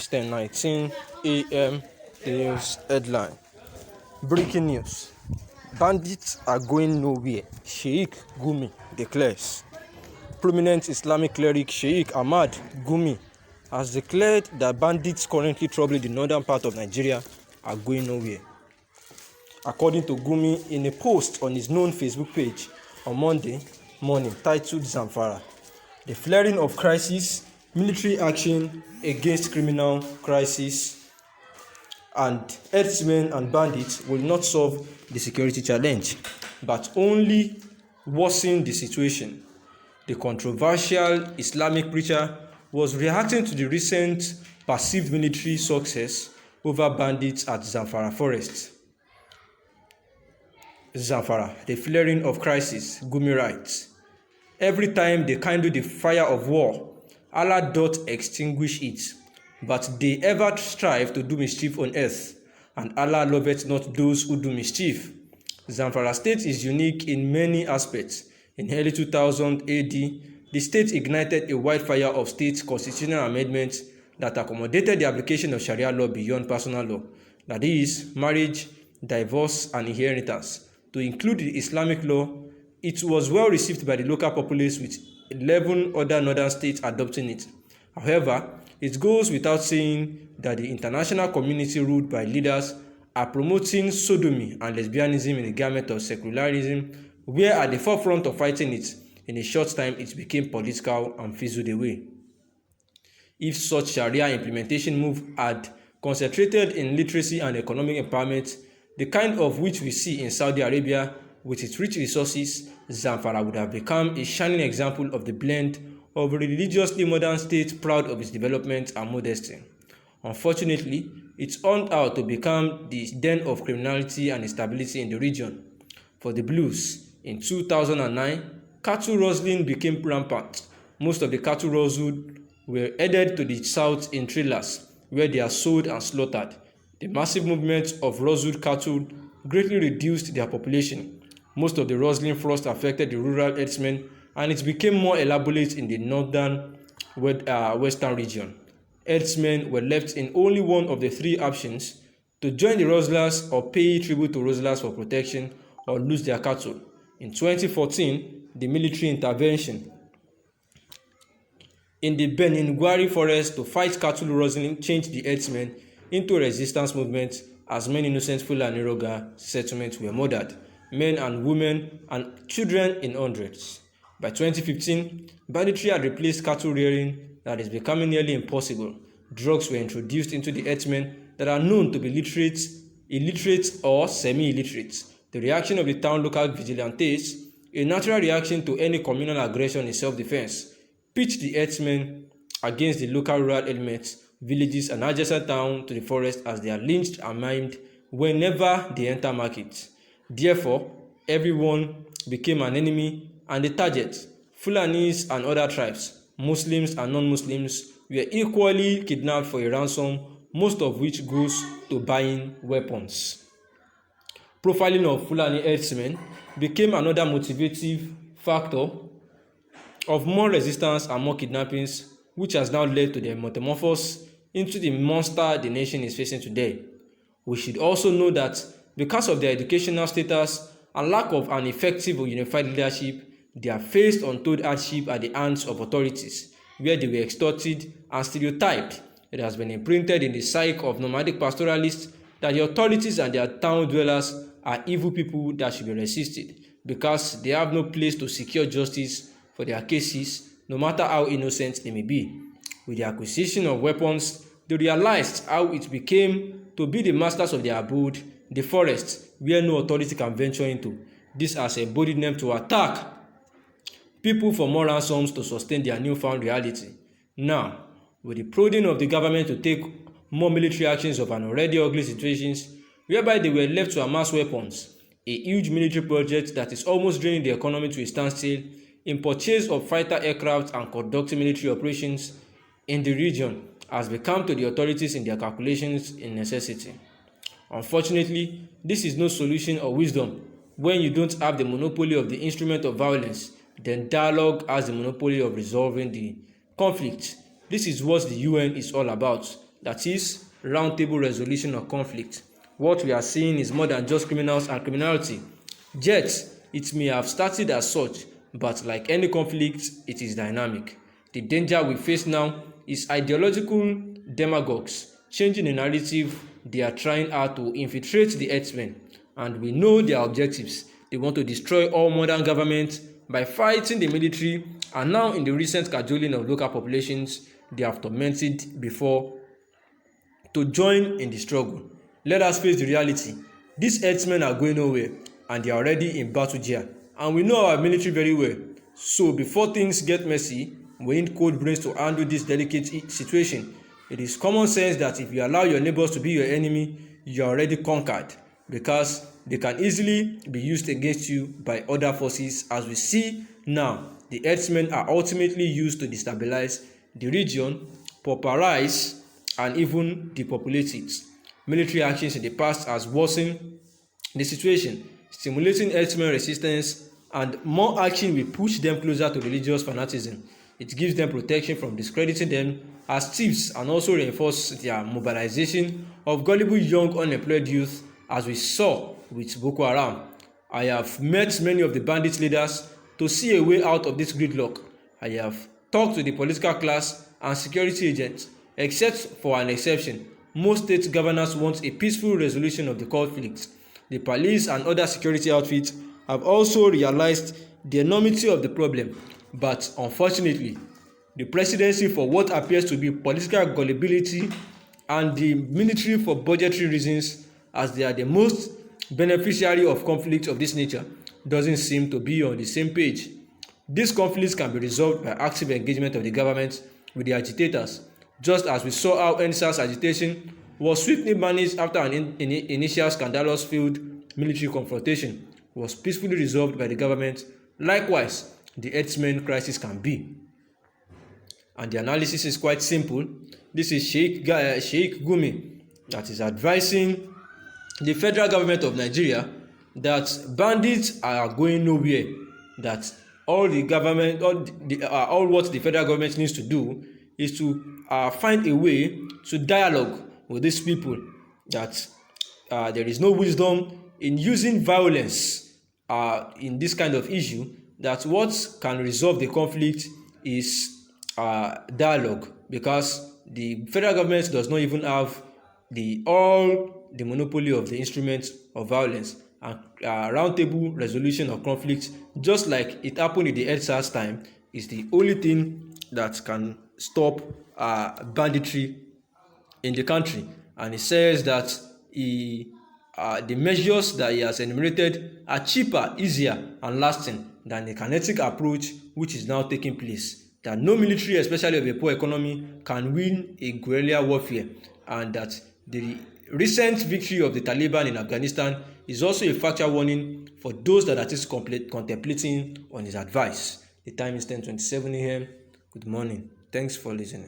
It's 10:19 a.m. News headline. Breaking news. Bandits are going nowhere, Sheikh Gumi declares. Prominent Islamic cleric Sheikh Ahmad Gumi has declared that bandits currently troubling the northern part of Nigeria are going nowhere. According to Gumi, in a post on his known Facebook page on Monday morning titled Zamfara, the flaring of crisis, military action against criminal crisis, and herdsmen and bandits will not solve the security challenge, but only worsen the situation. The controversial Islamic preacher was reacting to the recent perceived military success over bandits at Zamfara forest. Zamfara, the flaring of crisis, Gumi writes, every time they kindle the fire of war, Allah doth extinguish it, but they ever strive to do mischief on earth, and Allah loveth not those who do mischief. Zamfara state is unique in many aspects. In early 2000 AD, the state ignited a wildfire of state constitutional amendments that accommodated the application of Sharia law beyond personal law, that is, marriage, divorce, and inheritance, to include the Islamic law. It was well received by the local populace, with 11 other northern states adopting it. However, it goes without saying that the international community ruled by leaders are promoting sodomy and lesbianism in the garment of secularism, were at the forefront of fighting it. In a short time, it became political and fizzled away. If such Sharia implementation move had concentrated in literacy and economic empowerment, the kind of which we see in Saudi Arabia with its rich resources, Zamfara would have become a shining example of the blend of a religiously modern state proud of its development and modesty. Unfortunately, it turned out to become the den of criminality and instability in the region. For the Blues, in 2009, cattle rustling became rampant. Most of the cattle rustled were headed to the south in trailers, where they are sold and slaughtered. The massive movement of rustled cattle greatly reduced their population. Most of the rustling frost affected the rural herdsmen, and it became more elaborate in the northern western region. Herdsmen were left in only one of the three options: to join the rustlers or pay tribute to rustlers for protection or lose their cattle. In 2014, the military intervention in the Beningwari forest to fight cattle rustling changed the herdsmen into a resistance movement, as many innocent Fulani Roga settlements were murdered, men and women and children in hundreds. By 2015, banditry had replaced cattle rearing that is becoming nearly impossible. Drugs were introduced into the herdsmen that are known to be illiterate or semi-illiterate. The reaction of the town local vigilantes, a natural reaction to any communal aggression in self-defense, pitched the herdsmen against the local rural elements, villages and adjacent town to the forest, as they are lynched and maimed whenever they enter market. Therefore, everyone became an enemy and a target. Fulanis and other tribes, Muslims and non-Muslims, were equally kidnapped for a ransom, most of which goes to buying weapons. Profiling of Fulani herdsmen became another motivative factor of more resistance and more kidnappings, which has now led to their metamorphosis into the monster the nation is facing today. We should also know that because of their educational status and lack of an effective or unified leadership, they have faced untold hardship at the hands of authorities, where they were extorted and stereotyped. It has been imprinted in the psyche of nomadic pastoralists that the authorities and their town dwellers are evil people that should be resisted, because they have no place to secure justice for their cases, no matter how innocent they may be. With the acquisition of weapons, they realized how it became to be the masters of their abode, the forest, where no authority can venture into. This has embodied them to attack people for more ransoms to sustain their newfound reality. Now, with the prodding of the government to take more military actions of an already ugly situation, whereby they were left to amass weapons, a huge military project that is almost draining the economy to a standstill, in purchase of fighter aircraft and conducting military operations in the region, has become to the authorities in their calculations a necessity. Unfortunately, this is no solution or wisdom. When you don't have the monopoly of the instrument of violence, then dialogue has the monopoly of resolving the conflict. This is what the UN is all about. that is, roundtable resolution of conflict. What we are seeing is more than just criminals and criminality. Yet, it may have started as such, but like any conflict, it is dynamic. The danger we face now is ideological demagogues changing the narrative. They are trying hard to infiltrate the herdsmen, and we know their objectives. They want to destroy all modern government by fighting the military, and now in the recent cajoling of local populations they have tormented before to join in the struggle. Let us face the reality. These herdsmen are going nowhere, and they are already in battle gear, and we know our military very well. So before things get messy, we need cold brains to handle this delicate situation. It is common sense that if you allow your neighbors to be your enemy, you are already conquered, because they can easily be used against you by other forces. As we see now, the herdsmen are ultimately used to destabilize the region, pauperize, and even depopulate it. Military actions in the past has worsened the situation, stimulating herdsmen resistance, and more action will push them closer to religious fanaticism. It gives them protection from discrediting them as thieves, and also reinforce their mobilization of gullible young unemployed youth, as we saw with Boko Haram. I have met many of the bandit leaders to see a way out of this gridlock. I have talked to the political class and security agents. Except for an exception, most state governors want a peaceful resolution of the conflict. The police and other security outfits have also realized the enormity of the problem, but unfortunately, the presidency, for what appears to be political gullibility, and the military for budgetary reasons, as they are the most beneficiary of conflict of this nature, doesn't seem to be on the same page. These conflicts can be resolved by active engagement of the government with the agitators, just as we saw how NSAS agitation was swiftly managed after an initial scandalous field military confrontation was peacefully resolved by the government. Likewise, the herdsmen crisis can be. And the analysis is quite simple. This is Sheikh Gumi that is advising the federal government of Nigeria that bandits are going nowhere, that all what the federal government needs to do is to find a way to dialogue with these people, that there is no wisdom in using violence in this kind of issue, that what can resolve the conflict is dialogue, because the federal government does not even have the monopoly of the instruments of violence, and roundtable resolution of conflicts, just like it happened in the EdSARS time, is the only thing that can stop banditry in the country. And he says that the measures that he has enumerated are cheaper, easier, and lasting than the kinetic approach which is now taking place. That no military, especially of a poor economy, can win a guerrilla warfare, and that the recent victory of the Taliban in Afghanistan is also a factual warning for those that are just contemplating on his advice. The time is 10:27 a.m. Good morning. Thanks for listening.